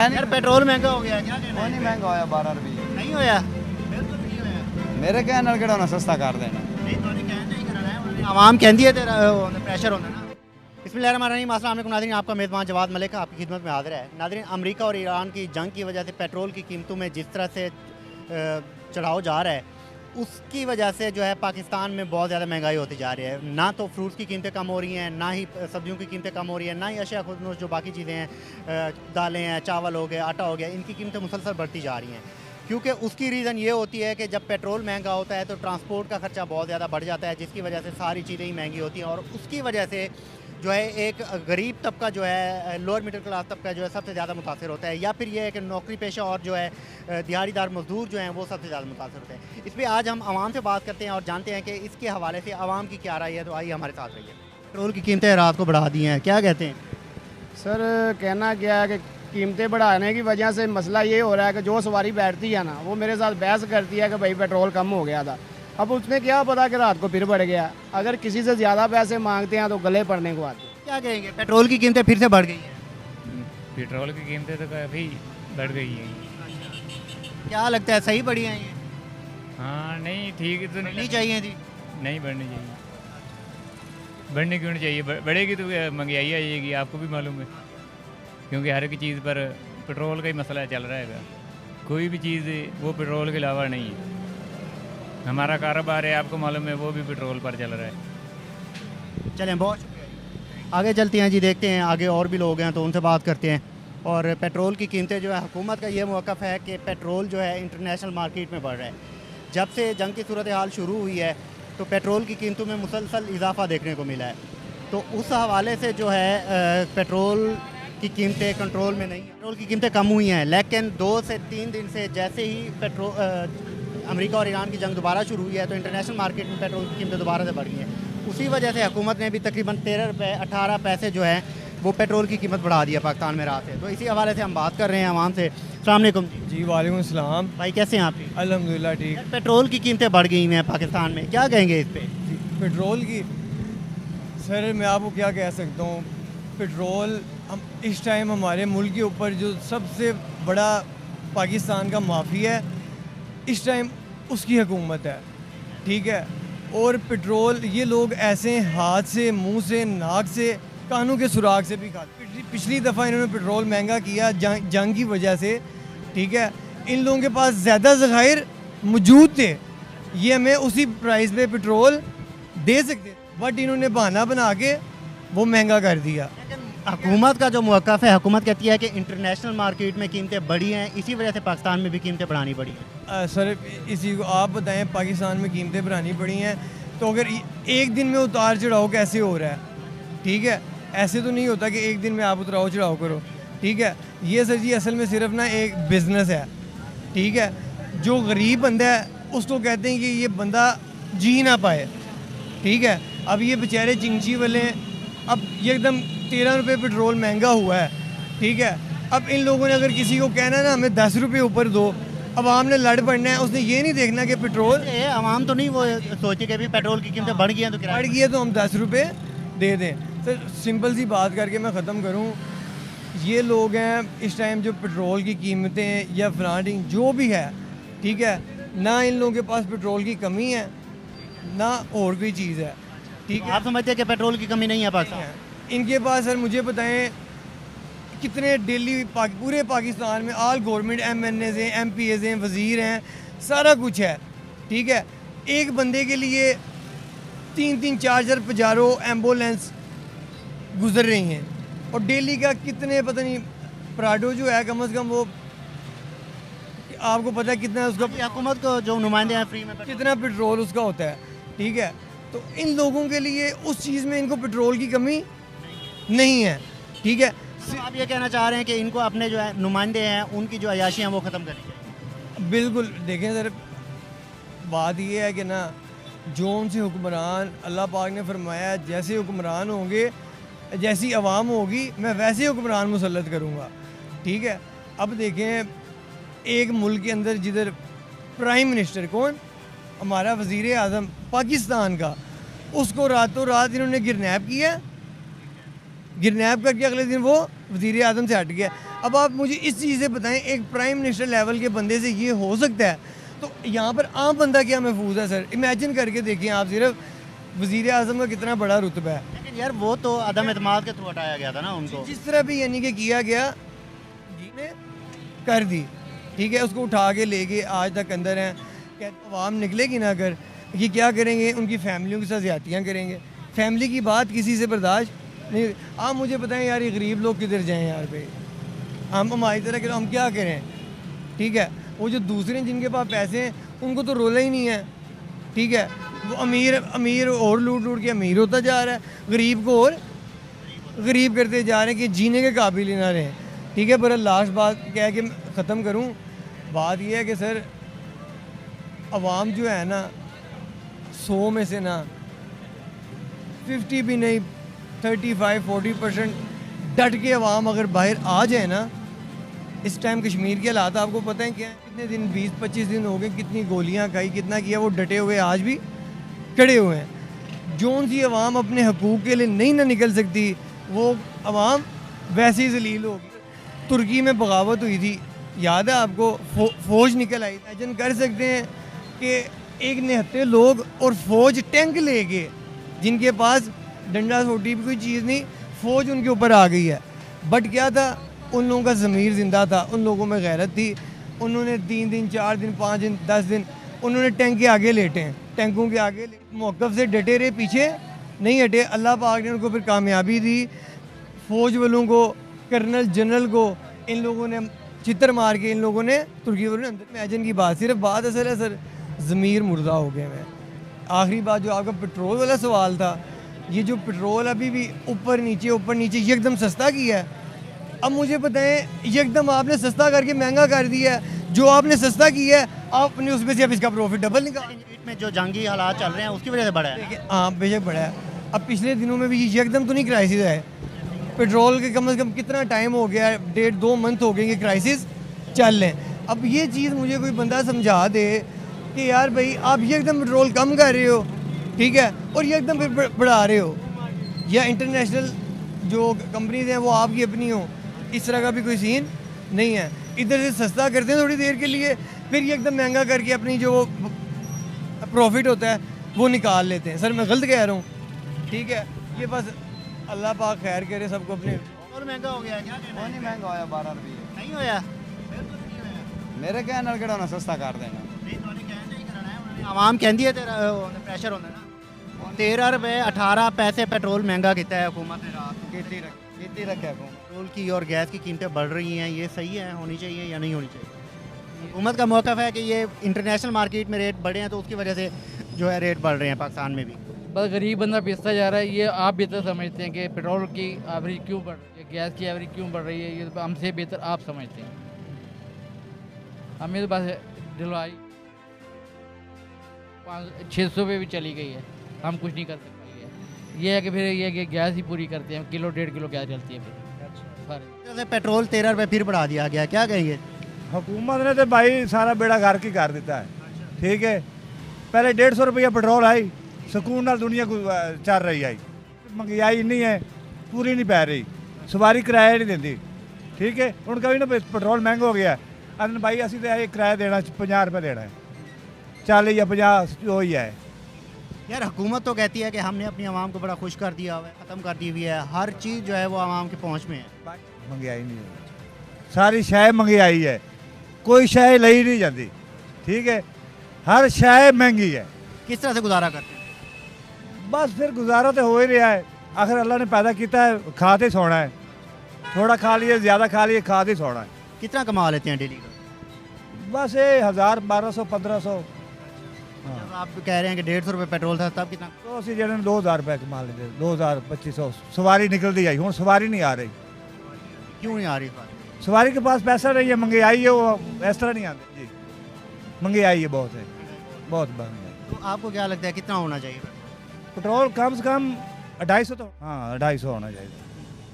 यार पेट्रोल महंगा हो गया, क्या कहना है? नहीं महंगा होया 12 रुपये नहीं होया, बिल्कुल नहीं होया। मेरे कहने नाल किहड़ा उन्हें सस्ता कर देना। नहीं तो कहना ही करना है, उन्होंने आवाम कहती है तेरा प्रेशर होता है ना। बिस्मिल्लाहिर्रहमानिर्रहीम, अस्सलाम वालेकुम नाज़रीन, आपका मेज़बान जवाद मलिक आपकी खिदमत में हाज़िर है। नाज़रीन, अमेरिका और ईरान की जंग की वजह से पेट्रोल की कीमतों में जिस तरह से चढ़ाव जा रहा है, उसकी वजह से जो है पाकिस्तान में बहुत ज़्यादा महंगाई होती जा रही है। ना तो फ्रूट्स की कीमतें कम हो रही हैं, ना ही सब्जियों की कीमतें कम हो रही हैं, ना ही अशिया खुदनोश जो बाकी चीज़ें हैं, दालें हैं, चावल हो गए, आटा हो गया, इनकी कीमतें मुसलसल बढ़ती जा रही हैं। क्योंकि उसकी रीज़न ये होती है कि जब पेट्रोल महंगा होता है तो ट्रांसपोर्ट का ख़र्चा बहुत ज़्यादा बढ़ जाता है, जिसकी वजह से सारी चीज़ें ही महंगी होती हैं। और उसकी वजह से जो है एक गरीब तबका जो है, लोअर मिडिल क्लास तबका जो है सबसे ज़्यादा मुतासर होता है, या फिर ये है कि नौकरी पेशा और जो है दिहाड़ीदार मजदूर जो हैं वो सबसे ज़्यादा मुतासर होते हैं। इस पर आज हम आवाम से बात करते हैं और जानते हैं कि इसके हवाले से आवाम की क्या राय है। तो आइए हमारे साथ रहिए। पेट्रोल की कीमतें रात को बढ़ा दी हैं, क्या कहते हैं? सर कहना क्या है कि कीमतें बढ़ाने की वजह से मसला ये हो रहा है कि जो सवारी बैठती है ना, वो मेरे साथ बहस करती है कि भाई पेट्रोल कम हो गया था। अब उसने क्या पता कि रात को फिर बढ़ गया। अगर किसी से ज़्यादा पैसे मांगते हैं तो गले पड़ने को आते हैं। क्या कहेंगे, पेट्रोल की कीमतें फिर से बढ़ गई हैं? पेट्रोल की कीमतें तो काफ़ी बढ़ गई हैं। क्या लगता है, सही बढ़ी हैं ये? हाँ, नहीं ठीक तो बढ़नी नहीं चाहिए थी। नहीं बढ़नी चाहिए। बढ़नी क्यों नहीं चाहिए? बढ़ेगी तो महंगाई आ जाएगी, आपको भी मालूम है। क्योंकि हर एक चीज़ पर पेट्रोल का ही मसला चल रहा है। कोई भी चीज़ वो पेट्रोल के अलावा नहीं है। हमारा कारोबार है, आपको मालूम है, वो भी पेट्रोल पर चल रहा है। चलें, बहुत शुक्रिया। आगे चलते हैं जी, देखते हैं आगे और भी लोग हैं तो उनसे बात करते हैं। और पेट्रोल की कीमतें जो है, हुकूमत का ये मौक़िफ़ है कि पेट्रोल जो है इंटरनेशनल मार्केट में बढ़ रहा है। जब से जंग की सूरत हाल शुरू हुई है तो पेट्रोल की कीमतों में मुसलसल इजाफा देखने को मिला है। तो उस हवाले से जो है पेट्रोल की कीमतें कंट्रोल में नहीं, पेट्रोल की कीमतें कम हुई हैं। लेकिन 2 से 3 दिन से जैसे ही अमेरिका और ईरान की जंग दोबारा शुरू हुई है तो इंटरनेशनल मार्केट में पेट्रोल की कीमतें दोबारा से बढ़ गई हैं। उसी वजह से हुकूमत ने भी तकरीबन 13 रुपये 18 पैसे जो है वो पेट्रोल की कीमत बढ़ा दी है पाकिस्तान में रात से। तो इसी हवाले से हम बात कर रहे हैं आवाम से। अस्सलाम वालेकुम जी वालेकुम सलाम। भाई, कैसे हैं आप? अल्हम्दुलिल्लाह ठीक। पेट्रोल की कीमतें बढ़ गई हैं पाकिस्तान में, क्या कहेंगे इस पे? पेट्रोल की सर मैं आपको क्या कह सकता हूँ। पेट्रोल हम इस टाइम हमारे मुल्क के ऊपर जो सबसे बड़ा पाकिस्तान का माफिया है इस टाइम उसकी हुकूमत है, ठीक है। और पेट्रोल ये लोग ऐसे हाथ से, मुंह से, नाक से, कानों के सुराग से भी खाते। पिछली दफ़ा इन्होंने पेट्रोल महंगा किया जंग की वजह से, ठीक है। इन लोगों के पास ज़्यादा ज़खायर मौजूद थे, ये हमें उसी प्राइस पे पेट्रोल दे सकते, बट इन्होंने बहाना बना के वो महंगा कर दिया। हुकूमत का जो मौक़िफ़ है, हुकूमत कहती है कि इंटरनेशनल मार्केट में कीमतें बढ़ी हैं, इसी वजह से पाकिस्तान में भी कीमतें बढ़ानी पड़ी हैं। सर इसी को आप बताएं, पाकिस्तान में कीमतें बढ़ानी पड़ी हैं तो अगर एक दिन में उतार चढ़ाव कैसे हो रहा है, ठीक है। ऐसे तो नहीं होता कि एक दिन में आप उतराव चढ़ाव करो, ठीक है। ये सर जी असल में सिर्फ ना एक बिज़नेस है, ठीक है। जो गरीब बंदा है उसको कहते हैं कि ये बंदा जी ना पाए, ठीक है। अब ये बेचारे चिंची वाले, अब ये एकदम 13 रुपये पेट्रोल महंगा हुआ है, ठीक है। अब इन लोगों ने अगर किसी को कहना है ना हमें 10 रुपये ऊपर दो, अब आवाम ने लड़ पड़ना है। उसने ये नहीं देखना कि पेट्रोल आवाम तो नहीं वो सोचे कि भी पेट्रोल की कीमतें बढ़ गई हैं तो बढ़ गई है तो हम 10 रुपये दे दें। सर सिंपल सी बात करके मैं ख़त्म करूँ, ये लोग हैं इस टाइम जो पेट्रोल की कीमतें या फ्रांटिंग जो भी है, ठीक है, ना इन लोगों के पास पेट्रोल की कमी है ना और कोई चीज़ है, ठीक है। आप समझते हैं कि पेट्रोल की कमी नहीं है पाकिस्तान? इनके पास सर मुझे बताएं कितने डेली पूरे पाकिस्तान में ऑल गवर्नमेंट MNAs हैं, MPAs हैं, वज़ीर हैं, सारा कुछ है, ठीक है। एक बंदे के लिए 3-3 4-4 पजारो एम्बुलेंस गुजर रही हैं और डेली का कितने पता नहीं प्राडो जो है कम से कम वो आपको पता है कितना है उसका, हुकूमत को जो नुमाइंदे हैं फ्री में कितना पेट्रोल उसका होता है, ठीक है। तो इन लोगों के लिए उस चीज़ में इनको पेट्रोल की कमी नहीं है, ठीक है। तो आप ये कहना चाह रहे हैं कि इनको अपने जो है नुमाइंदे हैं उनकी जो अयाशी हैं वो ख़त्म करनी चाहिए? बिल्कुल। देखें सर बात ये है कि ना जो उनसे हुक्मरान, अल्लाह पाक ने फरमाया जैसे हुक्मरान होंगे जैसी आवाम होगी मैं वैसे हुक्मरान मुसल्लत करूँगा, ठीक है। अब देखें एक मुल्क के अंदर जिधर प्राइम मिनिस्टर कौन, हमारा वज़ीर आज़म पाकिस्तान का, उसको रातों रात इन्होंने किडनैप किया, किडनैप करके अगले दिन वो वज़ीर आज़म से हट गया। अब आप मुझे इस चीज़ से बताएं, एक प्राइम मिनिस्टर लेवल के बंदे से ये हो सकता है, तो यहाँ पर आम बंदा क्या महफूज है सर? इमेजिन करके देखिए आप, सिर्फ वज़ीर आज़म का कितना बड़ा रुतबा है। लेकिन यार वो तो अदम एतमाद के थ्रू हटाया गया था ना उनको। जिस तरह भी यानी कि किया गया जी ने कर दी, ठीक है, उसको उठा के ले गए, आज तक अंदर हैं। क्या अवाम निकलेगी ना अगर, ये क्या करेंगे? उनकी फैमिलियों के साथ ज़्यादतियाँ करेंगे। फैमिली की बात किसी से बर्दाश्त नहीं। आप मुझे बताएं यार, ये गरीब लोग किधर जाएं यार भाई? हम हमारी तरह के हम क्या करें? ठीक है, वो जो दूसरे जिनके पास पैसे हैं उनको तो रोला ही नहीं है, ठीक है, वो अमीर अमीर और लूट लूट के अमीर होता जा रहा है, गरीब को और गरीब करते जा रहे हैं कि जीने के काबिल ही ना रहे। ठीक है, पर लास्ट बात कह के ख़त्म करूं, बात यह है कि सर अवाम जो है ना, 100 में से ना 50 भी नहीं, 35-40% डट के अवाम अगर बाहर आ जाए ना, इस टाइम कश्मीर के हालात आपको पता है क्या है? कितने दिन, 20-25 दिन हो गए, कितनी गोलियां खाई, कितना किया, वो डटे हुए आज भी खड़े हुए हैं। जोन सी अवाम अपने हकूक़ के लिए नहीं ना निकल सकती, वो अवाम वैसे ही जलील होगी। तुर्की में बगावत हुई थी, याद है आपको? फौज निकल आई। इमेजिन कर सकते हैं कि एक निहत्ते लोग और फौज टैंक ले गए, जिनके पास डंडा सोटी भी कोई चीज़ नहीं, फौज उनके ऊपर आ गई है। बट क्या था? उन लोगों का ज़मीर ज़िंदा था, उन लोगों में गैरत थी। उन्होंने 3 दिन, 4 दिन, 5 दिन, 10 दिन उन्होंने टैंक के आगे लेटे हैं, टैंकों के आगे मौक़िफ़ से डटे रहे, पीछे नहीं हटे। अल्लाह पाक ने उनको फिर कामयाबी दी। फ़ौज वालों को, कर्नल जनरल को इन लोगों ने चित्र मार के, इन लोगों ने तुर्की वालों ने अंदर। इमेजिन की बात, सिर्फ बात असल है सर, ज़मीर मुर्दा हो गए हैं। आखिरी बात जो आपका पेट्रोल वाला सवाल था, ये जो पेट्रोल अभी भी ऊपर नीचे एकदम सस्ता किया है। अब मुझे बताएं, एकदम आपने सस्ता करके महंगा कर दिया है। जो आपने सस्ता किया है, आपने उसमें से अब इसका प्रॉफिट डबल निकाल। में जो जंगी हालात चल रहे हैं उसकी वजह से बढ़ा है। हाँ, बेशक बढ़ा है। अब पिछले दिनों में भी ये एकदम तो नहीं क्राइसिस है पेट्रोल के, कम से कम कितना टाइम हो गया है? 1.5-2 मंथ हो गए कि क्राइसिस चल रहे हैं। अब ये चीज़ मुझे कोई बंदा समझा दे कि यार भाई आप ये एकदम पेट्रोल कम कर रहे हो, ठीक है, और ये एकदम बढ़ा रहे हो, या इंटरनेशनल जो कंपनीज हैं वो आपकी अपनी हो, इस तरह का भी कोई सीन नहीं है। इधर से सस्ता करते हैं थोड़ी देर के लिए, फिर ये एकदम महंगा करके अपनी जो प्रॉफिट होता है वो निकाल लेते हैं। सर मैं गलत कह रहा हूँ? ठीक है, ये बस अल्लाह पाक खैर करे सबको। अपने और महंगा हो गया है क्या? वो नहीं महंगा होया 12 रुपये नहीं होया। मेरे कहने नाल केड़ा होना सस्ता कर देना। आवाम कहती है तेरा प्रेशर होता है ना। 13 रुपये 18 पैसे पेट्रोल महंगा किया है हुकूमत ने रात खेती रखे को पेट्रोल की और गैस की कीमतें बढ़ रही हैं, ये सही है, होनी चाहिए या नहीं होनी चाहिए? हुकूमत का मौक़िफ़ है कि ये इंटरनेशनल मार्केट में रेट बढ़े हैं तो उसकी वजह से जो है रेट बढ़ रहे हैं पाकिस्तान में भी। बस गरीब बंदा पिसता जा रहा है। ये आप बेहतर समझते हैं कि पेट्रोल की एवरेज क्यों बढ़ रही है, गैस की एवरेज क्यों बढ़ रही है, ये तो हमसे बेहतर आप समझते हैं। हमें तो बस ढलवाई 600 पे भी चली गई है, हम कुछ नहीं कर सकते। ये है कि फिर ये है कि गैस ही पूरी करते हैं, किलो 1.5 किलो गैस चलती है फिर। जैसे पेट्रोल 13 रुपये फिर बढ़ा दिया गया, क्या कहेंगे? हुकूमत ने तो भाई सारा बेड़ा गर्क ही कर दिता है। ठीक है, पहले 150 रुपया पेट्रोल आई, सुकून नाल दुनिया को चल रही आई। महंगाई इन्नी है, पूरी नहीं पै रही, सवारी किराया नहीं देती। ठीक है, हूँ कभी ना पेट्रोल महंगा हो गया, अन भाई असी तो ये किराया देना 50 रुपये देना है, 40 या 50 जो ही है। यार हुकूमत तो कहती है कि हमने अपनी आवाम को बड़ा खुश कर दिया हुआ है, ख़त्म कर दी हुई है, हर चीज़ जो है वो आवाम की पहुँच में है। महंगाई नहीं है, सारी शय महंगाई है, कोई शय ली नहीं जाती। ठीक है, हर शय महंगी है। किस तरह से गुजारा करते हैं? बस फिर गुजारा तो हो ही रहा है। आखिर अल्लाह ने पैदा किया है, खाते ही सोना है, थोड़ा खा लिए ज़्यादा खा लिए, खाते ही सोना है। कितना कमा लेते हैं डेली का? बस ये 1000, 1200, 1500। जब आप कह रहे हैं कि 150 रुपये पेट्रोल था तब कितना? तो असी जने 2000 रुपये कमा लेते, 2000, 2500 सवारी निकलती आई। हूँ सवारी नहीं आ रही। क्यों नहीं आ रही बात? सवारी के पास पैसा नहीं है, महंगाई है, वो इस तरह नहीं आती जी। महंगाई है, बहुत है, बहुत महंगाई। तो आपको क्या लगता है कितना होना चाहिए? पेट्रोल कम से कम 250 तो, हाँ 250 होना चाहिए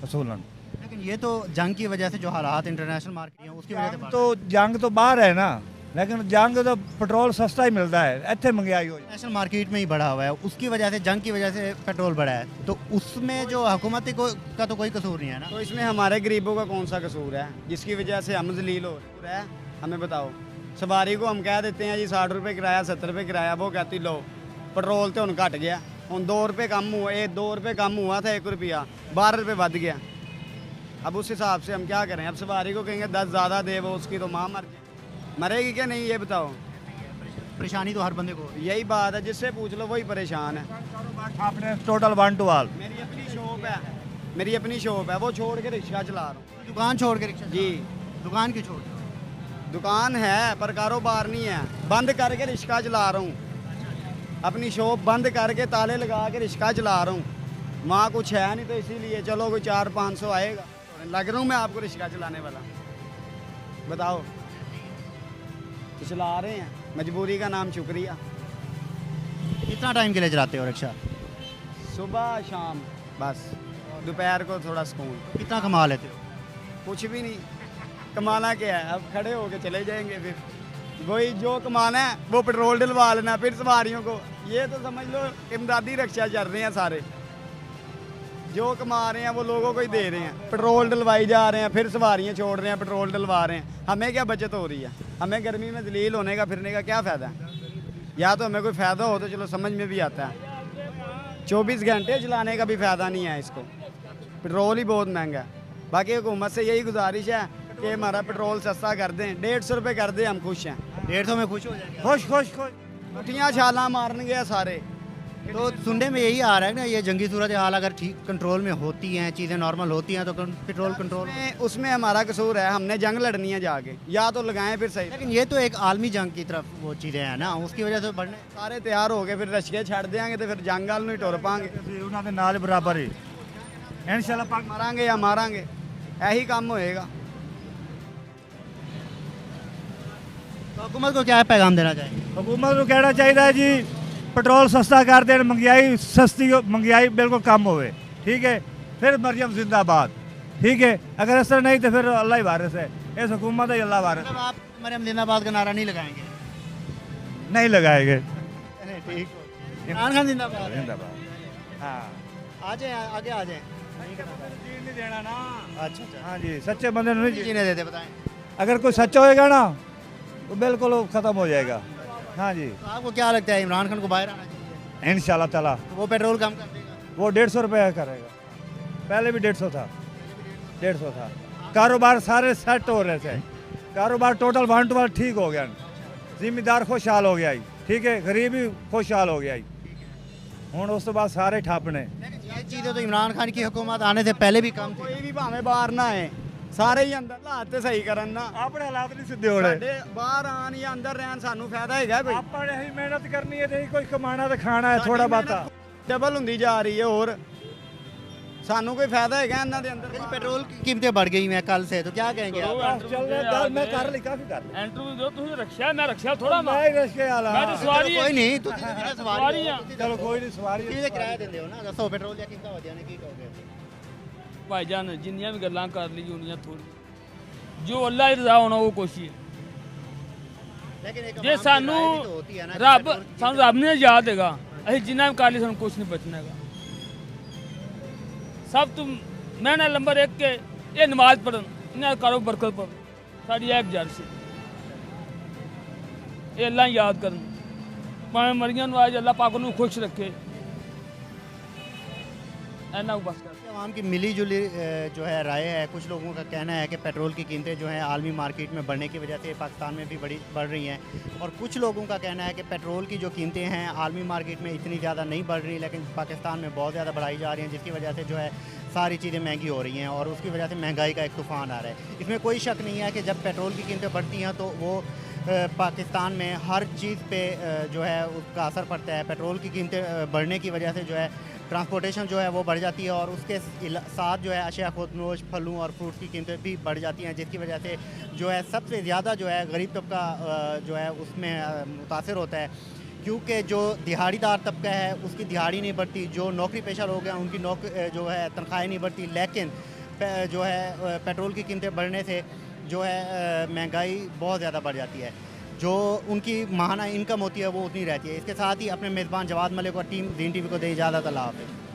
असूलन। लेकिन ये तो जंग की वजह से जो हालात इंटरनेशनल मार्केट हैं उसकी वजह से तो जंग तो बाहर है ना, लेकिन जंग तो पेट्रोल सस्ता ही मिलता है, इतने महंगाई हो नेशनल मार्केट में ही बढ़ा हुआ है, उसकी वजह से जंग की वजह से पेट्रोल बढ़ा है, तो उसमें जो हुकूमत का तो कोई कसूर नहीं है ना। तो इसमें हमारे गरीबों का कौन सा कसूर है जिसकी वजह से हम जलील हो रहे हैं? हमें बताओ। सवारी को हम कह देते हैं जी 60 रुपये किराया 70 रुपये किराया, वो कहती लो पेट्रोल तो हम घट गया, हम 2 रुपये कम हुआ, 2 रुपये कम हुआ था 1 रुपया 12 रुपये बढ़ गया। अब उस हिसाब से हम क्या करें? अब सवारी को कहेंगे 10 ज़्यादा दे, वो उसकी तो माँ मरेगी क्या नहीं, ये बताओ। परेशानी तो हर बंदे को हो रही यही बात है, जिससे पूछ लो वही परेशान है। आपने टोटल 1 टू ऑल। मेरी अपनी शॉप है, मेरी अपनी शॉप है, वो छोड़ के रिक्शा चला रहा हूँ। है। दुकान छोड़ के रिक्शा जी दुकान क्यों छोड़ रहे हो? दुकान है पर कारोबार नहीं है, बंद करके रिक्शा चला रहा हूँ। अपनी शॉप बंद करके ताले लगा के रिक्शा चला रहा हूँ, वहाँ कुछ है नहीं, तो इसीलिए चलो कोई 400-500 आएगा, लग रहा हूँ मैं आपको रिक्शा चलाने वाला। बताओ, तो चला रहे हैं, मजबूरी का नाम शुक्रिया। कितना टाइम के लिए चलाते हो रिक्शा? सुबह शाम बस, दोपहर को थोड़ा सुकून। कितना कमा लेते हो? कुछ भी नहीं, कमाना क्या है, अब खड़े होके चले जाएंगे, फिर वही जो कमाना है वो पेट्रोल डलवा लेना, फिर सवारियों को, ये तो समझ लो इमदादी रिक्शा चल रहे हैं सारे, जो कमा रहे हैं वो लोगों को ही दे रहे हैं, पेट्रोल डलवाई जा रहे हैं, फिर सवारियाँ छोड़ रहे हैं, पेट्रोल डलवा रहे हैं। हमें क्या बचत हो रही है? हमें गर्मी में जलील होने का फिरने का क्या फ़ायदा है? या तो हमें कोई फ़ायदा हो तो चलो समझ में भी आता है, 24 घंटे चलाने का भी फ़ायदा नहीं है इसको, पेट्रोल ही बहुत महंगा है। बाकी हुकूमत से यही गुजारिश है कि हमारा पेट्रोल सस्ता कर दें, 150 रुपये कर दें, हम खुश हैं। 150 में खुश हो जाएंगे? खुश खुश खुश। मुठियाँ छाला मारने गए सारे। तो सुनने में यही आ रहा है ना, ये जंगी सूरत हाल अगर ठीक कंट्रोल में होती हैं, चीज़ें नॉर्मल होती हैं, तो पेट्रोल कंट्रोल। उसमें हमारा कसूर है, हमने जंग लड़नी है जाके, या तो लगाएं फिर सही। लेकिन ये तो एक आलमी जंग की तरफ वो चीज़ें हैं ना, उसकी वजह से बढ़ने। सारे तैयार हो गए, फिर रशिके छड़ देंगे तो फिर जंग वाल नहीं टुर पाएंगे, उन्होंने नाल बराबर ही इंशाल्लाह पाक मारांगे या मारांगे, यही काम होएगा। तो हुकूमत को क्या पैगाम देना चाहिए? हुकूमत को कहना चाहिए जी पेट्रोल सस्ता कर दें, महंगाई सस्ती हो, महंगाई बिल्कुल कम होवे, ठीक है, फिर मरियम जिंदाबाद, ठीक है। अगर इस तरह नहीं तो फिर अल्लाह ही वारिस है, इस हुकूमत है अल्लाह वारिस। मतलब आप मरियम जिंदाबाद का नारा नहीं लगाएंगे? नहीं लगाएंगे। नहीं, ठीक हो। इमरान खान जिंदाबाद है। हाँ, आ जाए, आगे आ जाए। नहीं देना ना। अच्छा अच्छा, हाँ जी, सच्चे बंदे नहीं जी। जीने देते, बताएं। अगर कोई सच्चा होएगा ना तो बिल्कुल वो ख़त्म हो जाएगा। हाँ जी, तो आपको क्या लगता है इमरान खान को बाहर आना चाहिए? इंशाल्लाह ताला तो वो पेट्रोल कम कर देगा? वो 150 रुपये करेगा, पहले भी 150 था, 150 था। कारोबार सारे सेट हो रहे थे, कारोबार टोटल 1 टू 1 ठीक हो गया, जिम्मेदार खुशहाल हो गया, ठीक है, गरीब भी खुशहाल हो गया। हूँ उस तो बाद सारे ठप्पने। ये चीज़ें तो इमरान खान की हुकूमत आने से पहले भी कम थी। कोई भी भावें बाहर ना आए, सारे ही अंदर हालात ते सही करन ना, अपने हालात नहीं सिद्धे हो रहे। ਸਾਡੇ ਬਾਹਰ ਆਣ ਜਾਂ ਅੰਦਰ ਰਹਿਣ ਸਾਨੂੰ ਫਾਇਦਾ ਹੈਗਾ ਕੋਈ? ਆਪਾਂ ਨੇ ਹੀ ਮਿਹਨਤ ਕਰਨੀ ਹੈ ਤੇ ਕੋਈ ਕਮਾਣਾ ਤੇ ਖਾਣਾ ਹੈ ਥੋੜਾ ਬਾਤਾ। ਡਬਲ ਹੁੰਦੀ ਜਾ ਰਹੀ ਹੈ, ਹੋਰ ਸਾਨੂੰ ਕੋਈ ਫਾਇਦਾ ਹੈਗਾ ਇਹਨਾਂ ਦੇ ਅੰਦਰ? पेट्रोल की कीमतें बढ़ गई हैं कल से, तो क्या कहेंगे आप? ਚੱਲ ਗੱਲ ਮੈਂ ਕਰ ਲਈ, ਕਾਫੀ ਕਰ ਲਈ। इंटरव्यू दो तुझे रक्षा मैं रक्षा थोड़ा ਮੈਂ ਹੀ ਰਸਕੇ ਆਲਾ। मैं तो सवारी कोई नहीं, तुसी तो जिन्हें सवारी सवारी हो, ਚਲੋ ਕੋਈ ਨਹੀਂ, ਸਵਾਰੀ तुसी तो किराया देंदे हो ना, दसो पेट्रोल या कितना हो जाने की कहोगे? भाईजान जिन्नियां भी गल्लां कर ली उन्नियां थोड़ी जो अल्लाह की रजा होना वो कोशिश लेकिन एक जे आवाम की सानू राय भी तो होती है ना कि रब पेट्रोल की सानू रब ने याद हैगा ਅਸੀਂ ਜਿੰਨਾ ਵੀ ਕਰ ਲਈ ਸਾਨੂੰ ਕੁਛ ਨਹੀਂ ਬਚਣਾ ਹੈਗਾ ਸਭ ਤੋਂ ਮਹਿਨਾ ਨੰਬਰ 1 ਕੇ ਇਹ ਨਮਾਜ਼ ਪੜਨ ਇਹਨਾਂ ਕਰੋ ਬਰਕਤ ਪਵੇ ਸਾਡੀ ਇਹ ਗੁਜ਼ਾਰਿਸ਼ ਹੈ ਇਹ ਅੱਲਾ ਯਾਦ ਕਰਨ ਭਾਵੇਂ ਮਰੀਆਂ ਨੂੰ ਅੱਜ ਅੱਲਾ ਪਾਕ ਨੂੰ ਖੁਸ਼ ਰੱਖੇ ਇਹਨਾਂ ਬਸ ਕਰ आवाम की मिली जुली जो है राय है। कुछ लोगों का कहना है कि पेट्रोल की कीमतें जो हैं आलमी मार्केट में बढ़ने की वजह से पाकिस्तान में भी बढ़ रही हैं, और कुछ लोगों का कहना है कि पेट्रोल की जो कीमतें हैं आलमी मार्केट में इतनी ज़्यादा नहीं बढ़ रही, लेकिन पाकिस्तान में बहुत ज़्यादा बढ़ाई जा रही हैं, जिसकी वजह से जो है सारी चीज़ें महंगी हो रही हैं और उसकी वजह से महंगाई का एक तूफ़ान आ रहा है। इसमें कोई शक नहीं है कि जब पेट्रोल की कीमतें बढ़ती हैं तो वो पाकिस्तान में हर चीज़ पे जो है उसका असर पड़ता है। पेट्रोल की कीमतें बढ़ने की वजह से जो है ट्रांसपोर्टेशन जो है वो बढ़ जाती है, और उसके साथ जो है अशिया खुदनोश, फलों और फ्रूट्स की कीमतें भी बढ़ जाती हैं, जिसकी वजह से जो है सबसे ज़्यादा जो है गरीब तबका जो है उसमें मुतासर होता है, क्योंकि जो दिहाड़ीदार तबका है उसकी दिहाड़ी नहीं बढ़ती, जो नौकरी पेशा लोग हैं उनकी जो है तनख्वाहें नहीं बढ़ती, लेकिन जो है पेट्रोल की कीमतें बढ़ने से जो है महंगाई बहुत ज़्यादा बढ़ जाती है। जो उनकी माहाना इनकम होती है वो उतनी रहती है। इसके साथ ही अपने मेज़बान जवाद मलिक और टीम ज़ीन टीवी को दे इजाज़त। अल्लाह हाफ़िज़।